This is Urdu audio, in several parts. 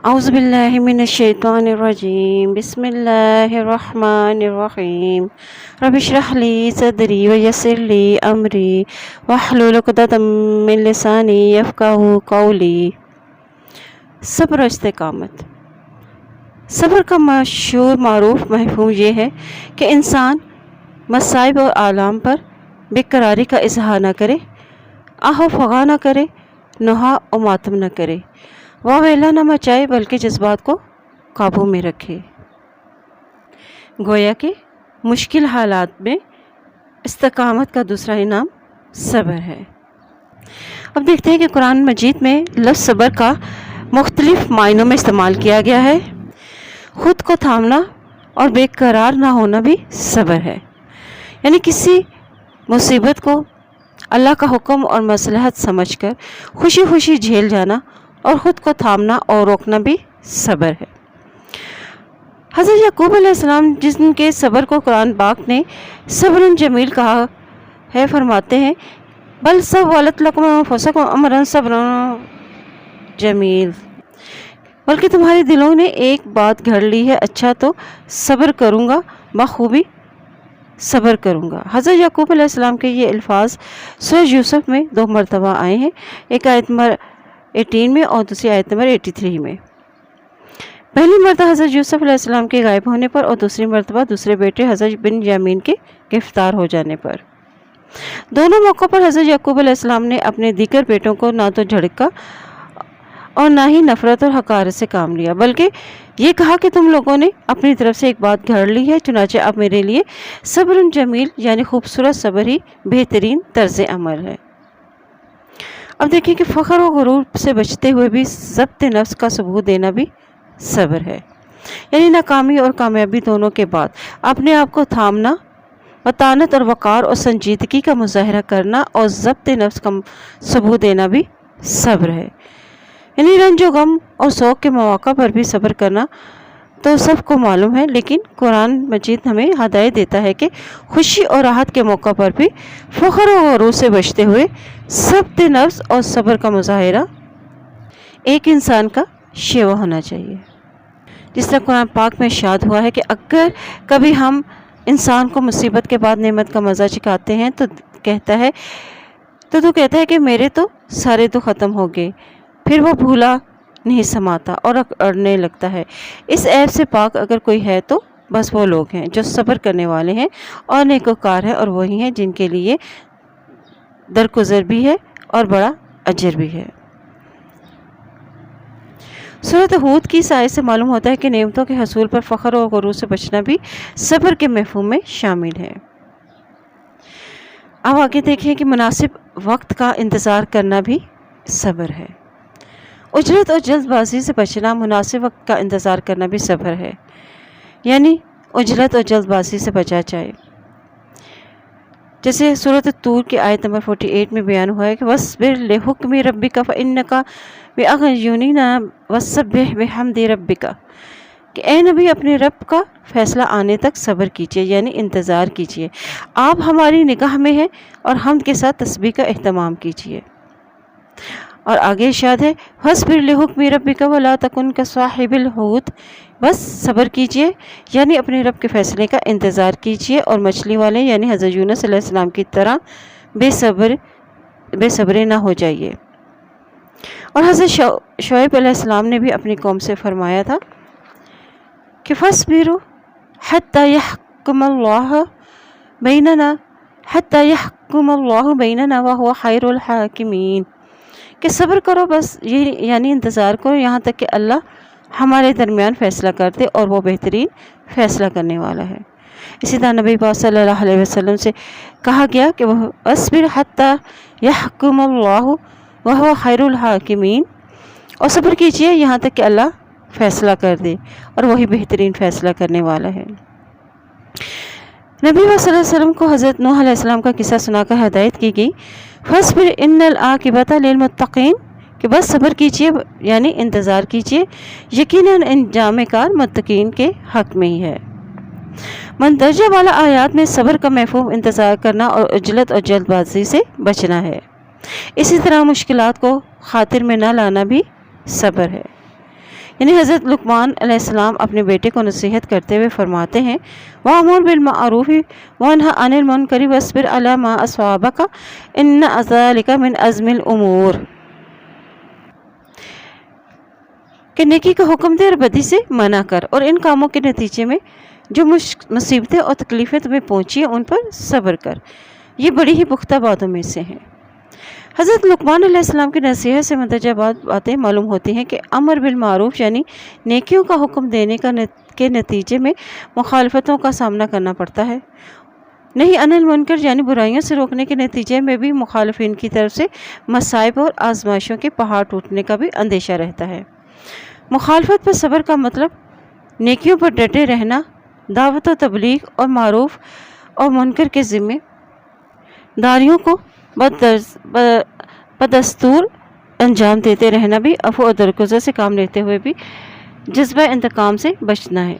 اعوذ باللہ من الشیطان الرجیم بسم اللہ الرحمن الرحیم رب اشرح لی صدری ویسر لی امری واحلل عقدۃ من لسانی یفقہوا قولی۔ صبر و استقامت۔ صبر کا مشہور معروف مفہوم یہ ہے کہ انسان مصائب اور آلام پر بے قراری کا اظہار نہ کرے، آہ و فغاں نہ کرے، نوحہ و ماتم نہ کرے، واویلا نہ مچائے، بلکہ جذبات کو قابو میں رکھے۔ گویا کہ مشکل حالات میں استقامت کا دوسرا نام صبر ہے۔ اب دیکھتے ہیں کہ قرآن مجید میں لفظ صبر کا مختلف معنوں میں استعمال کیا گیا ہے۔ خود کو تھامنا اور بے قرار نہ ہونا بھی صبر ہے، یعنی کسی مصیبت کو اللہ کا حکم اور مصلحت سمجھ کر خوشی خوشی جھیل جانا اور خود کو تھامنا اور روکنا بھی صبر ہے۔ حضرت یعقوب علیہ السلام جن کے صبر کو قرآن پاک نے صبر جمیل کہا ہے، فرماتے ہیں بل سولت لکم انفسکم امرا صبر جمیل، بلکہ تمہارے دلوں نے ایک بات گھڑ لی ہے، اچھا تو صبر کروں گا، بخوبی صبر کروں گا۔ حضرت یعقوب علیہ السلام کے یہ الفاظ سورہ یوسف میں 2 مرتبہ آئے ہیں، ایک آیت نمبر 18 میں اور دوسری آیت نمبر 83 میں۔ پہلی مرتبہ حضرت یوسف علیہ السلام کے غائب ہونے پر اور دوسری مرتبہ دوسرے بیٹے حضرت بن یامین کے گرفتار ہو جانے پر۔ دونوں موقعوں پر حضرت یعقوب علیہ السلام نے اپنے دیگر بیٹوں کو نہ تو جھڑکا اور نہ ہی نفرت اور حقارت سے کام لیا، بلکہ یہ کہا کہ تم لوگوں نے اپنی طرف سے ایک بات گھڑ لی ہے، چنانچہ اب میرے لیے صبر جمیل یعنی خوبصورت صبر ہی بہترین طرز عمل ہے۔ اب دیکھیں کہ فخر و غرور سے بچتے ہوئے بھی ضبط نفس کا ثبوت دینا بھی صبر ہے، یعنی ناکامی اور کامیابی دونوں کے بعد اپنے آپ کو تھامنا، متانت اور وقار اور سنجیدگی کا مظاہرہ کرنا اور ضبط نفس کا ثبوت دینا بھی صبر ہے، یعنی رنج و غم اور سوگ کے مواقع پر بھی صبر کرنا تو سب کو معلوم ہے، لیکن قرآن مجید ہمیں ہدایت دیتا ہے کہ خوشی اور راحت کے موقع پر بھی فخر و غرور سے بچتے ہوئے ضبط نفس اور صبر کا مظاہرہ ایک انسان کا شیوا ہونا چاہیے۔ جس طرح قرآن پاک میں ارشاد ہوا ہے کہ اگر کبھی ہم انسان کو مصیبت کے بعد نعمت کا مزہ چکھاتے ہیں تو کہتا ہے کہ میرے تو سارے تو ختم ہو گئے، پھر وہ بھولا نہیں سماتا اور اڑنے لگتا ہے۔ اس عیب سے پاک اگر کوئی ہے تو بس وہ لوگ ہیں جو صبر کرنے والے ہیں اور نیکوکار ہیں، اور وہی ہیں جن کے لیے درگزر بھی ہے اور بڑا اجر بھی ہے۔ سورۃ ہود کی اس آیت سے معلوم ہوتا ہے کہ نعمتوں کے حصول پر فخر و غرور سے بچنا بھی صبر کے مفہوم میں شامل ہے۔ اب آگے دیکھیں کہ مناسب وقت کا انتظار کرنا بھی صبر ہے۔ اجرت اور جلد بازی سے بچنا، مناسب وقت کا انتظار کرنا بھی صبر ہے، یعنی اجرت اور جلد بازی سے بچا جائے۔ جیسے سورۃ طور کی آیت نمبر 48 میں بیان ہوا ہے کہ وَاصْبِرْ لِحُکْمِ رَبِّكَ فَإِنَّكَ بِأَعْیُنِنَا وَسَبِّحْ بِحَمْدِ رَبِّكَ، کہ اے نبی اپنے رب کا فیصلہ آنے تک صبر کیجئے، یعنی انتظار کیجئے، آپ ہماری نگاہ میں ہیں اور حمد کے ساتھ تسبیح کا اہتمام کیجئے۔ اور آگے ارشاد ہے وَاصْبِرْ لِحُکْمِ رَبِّكَ وَلَا تَكُنْ كَصَاحِبِ الْحُوتِ، بس صبر کیجئے یعنی اپنے رب کے فیصلے کا انتظار کیجئے اور مچھلی والے یعنی حضرت یونس علیہ السلام کی طرح بے صبرے نہ ہو جائیے۔ اور حضرت شعیب علیہ السلام نے بھی اپنی قوم سے فرمایا تھا کہ فَاصْبِرُوا حَتَّى يَحْكُمَ اللَّهُ بَيْنَنَا وَهُوَ خَيْرُ الْحَاكِمِينَ، کہ صبر کرو، بس یعنی انتظار کرو یہاں تک کہ اللہ ہمارے درمیان فیصلہ کرتے اور وہ بہترین فیصلہ کرنے والا ہے۔ اسی طرح نبی پاک صلی اللہ علیہ وسلم سے کہا گیا کہ وَاصْبِرْ حَتَّى يَحْكُمَ اللَّهُ وَهُوَ خَيْرُ الْحَاكِمِينَ، اور صبر کیجئے یہاں تک کہ اللہ فیصلہ کر دے اور وہی بہترین فیصلہ کرنے والا ہے۔ نبی صلی اللہ علیہ وسلم کو حضرت نوح علیہ السلام کا قصہ سنا کر ہدایت کی گئی فَاصْبِرْ إِنَّ الْعَاقِبَةَ لِلْمُتَّقِينَ، کہ بس صبر کیجئے یعنی انتظار کیجئے، یقیناً انجام کار متقین کے حق میں ہی ہے۔ مندرجہ والا آیات میں صبر کا مفہوم انتظار کرنا اور عجلت اور جلد بازی سے بچنا ہے۔ اسی طرح مشکلات کو خاطر میں نہ لانا بھی صبر ہے، یعنی حضرت لقمان علیہ السلام اپنے بیٹے کو نصیحت کرتے ہوئے فرماتے ہیں وَأْمُرْ بِالْمَعْرُوفِ وَانْهَ عَنِ الْمُنْكَرِ وَاصْبِرْ عَلَى مَا أَصَابَكَ إِنَّ ذَلِكَ مِنْ عَزْمِ الْأُمُورِ، کہ نیکی کا حکم دے اور بدی سے منع کر، اور ان کاموں کے نتیجے میں جو مصیبتیں اور تکلیفیں تمہیں پہنچی ہیں ان پر صبر کر، یہ بڑی ہی پختہ باتوں میں سے ہیں۔ حضرت لقمان علیہ السلام کی نصیحت سے مندرجہ باتیں معلوم ہوتی ہیں کہ امر بالمعروف یعنی نیکیوں کا حکم دینے کے نتیجے میں مخالفتوں کا سامنا کرنا پڑتا ہے، نہیں عن المنکر یعنی برائیوں سے روکنے کے نتیجے میں بھی مخالفین کی طرف سے مصائب اور آزمائشوں کے پہاڑ ٹوٹنے کا بھی اندیشہ رہتا ہے۔ مخالفت پر صبر کا مطلب نیکیوں پر ڈٹے رہنا، دعوت و تبلیغ اور معروف اور منکر کے ذمہ داریوں کو بدستور انجام دیتے رہنا، بھی عفو اور درگزر سے کام لیتے ہوئے بھی جذبہ انتقام سے بچنا ہے۔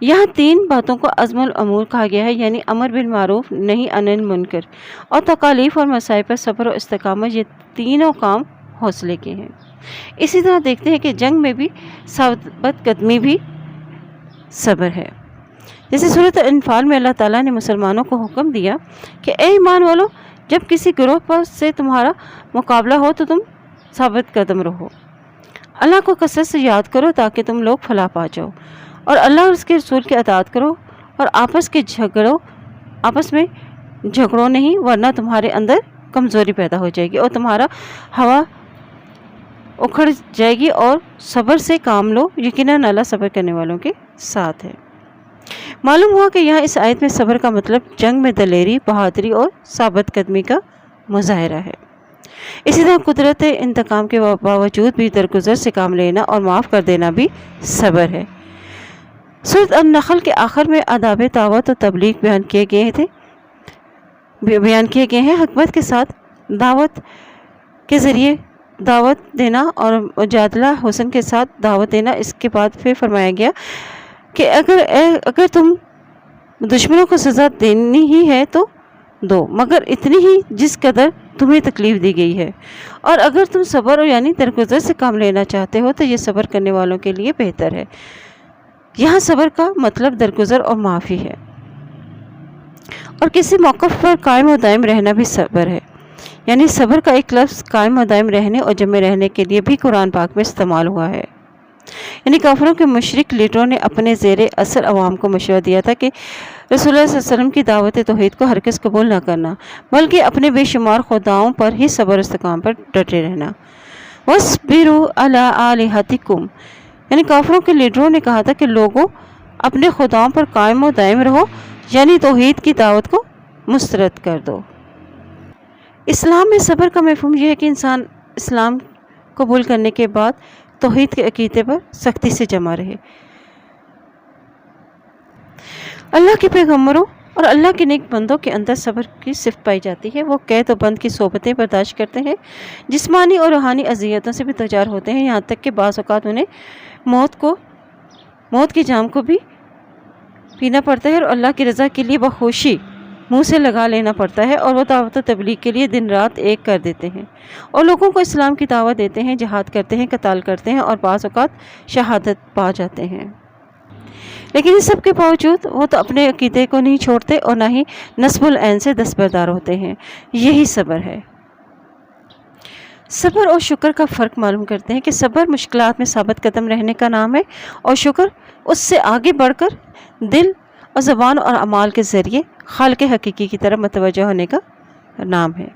یہاں 3 باتوں کو عزم الامور کہا گیا ہے، یعنی امر بالمعروف، نہی عن المنکر اور تکالیف اور مصائب پر صبر و استقامت، یہ تینوں کام حوصلے کے ہیں۔ اسی طرح دیکھتے ہیں کہ جنگ میں بھی ثابت قدمی بھی صبر ہے۔ جیسے سورۃ انفال میں اللہ تعالیٰ نے مسلمانوں کو حکم دیا کہ اے ایمان والو، جب کسی گروہ پر سے تمہارا مقابلہ ہو تو تم ثابت قدم رہو، اللہ کو کثرت سے یاد کرو تاکہ تم لوگ فلاح پا جاؤ، اور اللہ اور اس کے رسول کی اطاعت کرو، اور آپس میں جھگڑو نہیں، ورنہ تمہارے اندر کمزوری پیدا ہو جائے گی اور تمہارا ہوا اکھڑ جائے گی، اور صبر سے کام لو، یقیناً اللہ صبر کرنے والوں کے ساتھ ہے۔ معلوم ہوا کہ یہاں اس آیت میں صبر کا مطلب جنگ میں دلیری، بہادری اور ثابت قدمی کا مظاہرہ ہے۔ اسی طرح قدرت انتقام کے باوجود بھی درگزر سے کام لینا اور معاف کر دینا بھی صبر ہے۔ سورۃ النحل کے آخر میں آداب دعوت و تبلیغ بیان کیے گئے ہیں۔ حکمت کے ساتھ دعوت کے ذریعے دعوت دینا اور مجادلہ حسن کے ساتھ دعوت دینا۔ اس کے بعد پھر فرمایا گیا کہ اگر تم دشمنوں کو سزا دینی ہی ہے تو دو، مگر اتنی ہی جس قدر تمہیں تکلیف دی گئی ہے، اور اگر تم صبر اور یعنی درگزر سے کام لینا چاہتے ہو تو یہ صبر کرنے والوں کے لیے بہتر ہے۔ یہاں صبر کا مطلب درگزر اور معافی ہے، اور کسی موقف پر قائم و دائم رہنا بھی صبر ہے۔ یعنی صبر کا ایک لفظ قائم و دائم رہنے اور جمع رہنے کے لیے بھی قرآن پاک میں استعمال ہوا ہے۔ یعنی کافروں کے مشرک لیڈروں نے اپنے زیر اثر عوام کو مشورہ دیا تھا کہ رسول اللہ صلی اللہ علیہ وسلم کی دعوت توحید کو ہرگز قبول نہ کرنا، بلکہ اپنے بے شمار خداؤں پر ہی صبر و استقامت پر ڈٹے رہنا۔ وَاصْبِرُوا عَلَىٰ آلِهَتِكُمْ، یعنی کافروں کے لیڈروں نے کہا تھا کہ لوگوں اپنے خداؤں پر قائم و دائم رہو، یعنی توحید کی دعوت کو مسترد کر دو۔ اسلام میں صبر کا مفہوم یہ ہے کہ انسان اسلام قبول کرنے کے بعد توحید کے عقیدے پر سختی سے جمع رہے، اللہ کے پیغمبروں اور اللہ کے نیک بندوں کے اندر صبر کی صفت پائی جاتی ہے۔ وہ قید و بند کی صحبتیں برداشت کرتے ہیں، جسمانی اور روحانی اذیتوں سے بھی دوچار ہوتے ہیں، یہاں تک کہ بعض اوقات انہیں موت کی جام کو بھی پینا پڑتا ہے، اور اللہ کی رضا کے لیے بخوشی منہ سے لگا لینا پڑتا ہے، اور وہ دعوت و تبلیغ کے لیے دن رات ایک کر دیتے ہیں اور لوگوں کو اسلام کی دعوت دیتے ہیں، جہاد کرتے ہیں، قتال کرتے ہیں، اور بعض اوقات شہادت پا جاتے ہیں۔ لیکن اس سب کے باوجود وہ تو اپنے عقیدے کو نہیں چھوڑتے اور نہ ہی نصب العین سے دستبردار ہوتے ہیں۔ یہی صبر ہے۔ صبر اور شکر کا فرق معلوم کرتے ہیں کہ صبر مشکلات میں ثابت قدم رہنے کا نام ہے، اور شکر اس سے آگے بڑھ کر دل اور زبان اور اعمال کے ذریعے خالق حقیقی کی طرف متوجہ ہونے کا نام ہے۔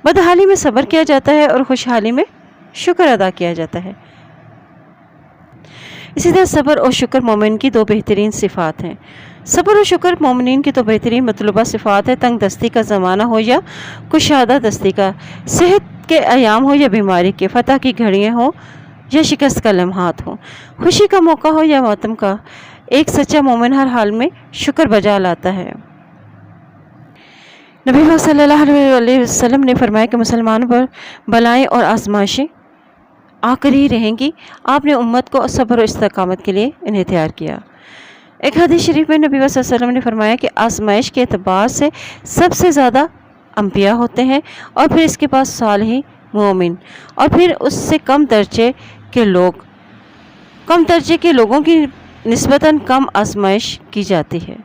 بدحالی میں صبر کیا جاتا ہے اور خوشحالی میں شکر ادا کیا جاتا ہے۔ اسی طرح صبر اور شکر مومن کی 2 بہترین صفات ہیں۔ صبر اور شکر مومنین کی 2 بہترین مطلوبہ صفات ہے، تنگ دستی کا زمانہ ہو یا کشادہ دستی کا، صحت کے ایام ہو یا بیماری کے، فتح کی گھڑیاں ہوں یا شکست کا لمحات ہوں، خوشی کا موقع ہو یا ماتم کا، ایک سچا مومن ہر حال میں شکر بجا لاتا ہے۔ نبی پاک صلی اللہ علیہ وسلم نے فرمایا کہ مسلمانوں پر بلائیں اور آزمائشیں آ کر ہی رہیں گی۔ آپ نے امت کو صبر و استقامت کے لیے انہیں تیار کیا۔ ایک حدیث شریف میں نبی صلی اللہ علیہ وسلم نے فرمایا کہ آزمائش کے اعتبار سے سب سے زیادہ انبیاء ہوتے ہیں، اور پھر اس کے پاس صالحین مومن، اور پھر اس سے کم درجے کے لوگ کم درجے کے لوگوں کی نسبتاً کم آزمائش کی جاتی ہے۔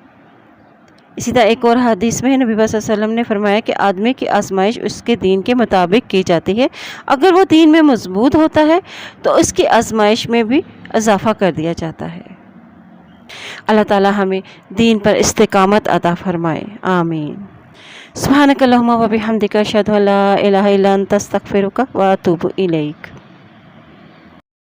اسی طرح ایک اور حدیث میں نبی صلی اللہ علیہ وسلم نے فرمایا کہ آدمی کی آزمائش اس کے دین کے مطابق کی جاتی ہے۔ اگر وہ دین میں مضبوط ہوتا ہے تو اس کی آزمائش میں بھی اضافہ کر دیا جاتا ہے۔ اللہ تعالی ہمیں دین پر استقامت عطا فرمائے، آمین۔ سبحانک اللہم و بحمدک اشہد ان لا الہ الا انت استغفرک و اتوب الیک۔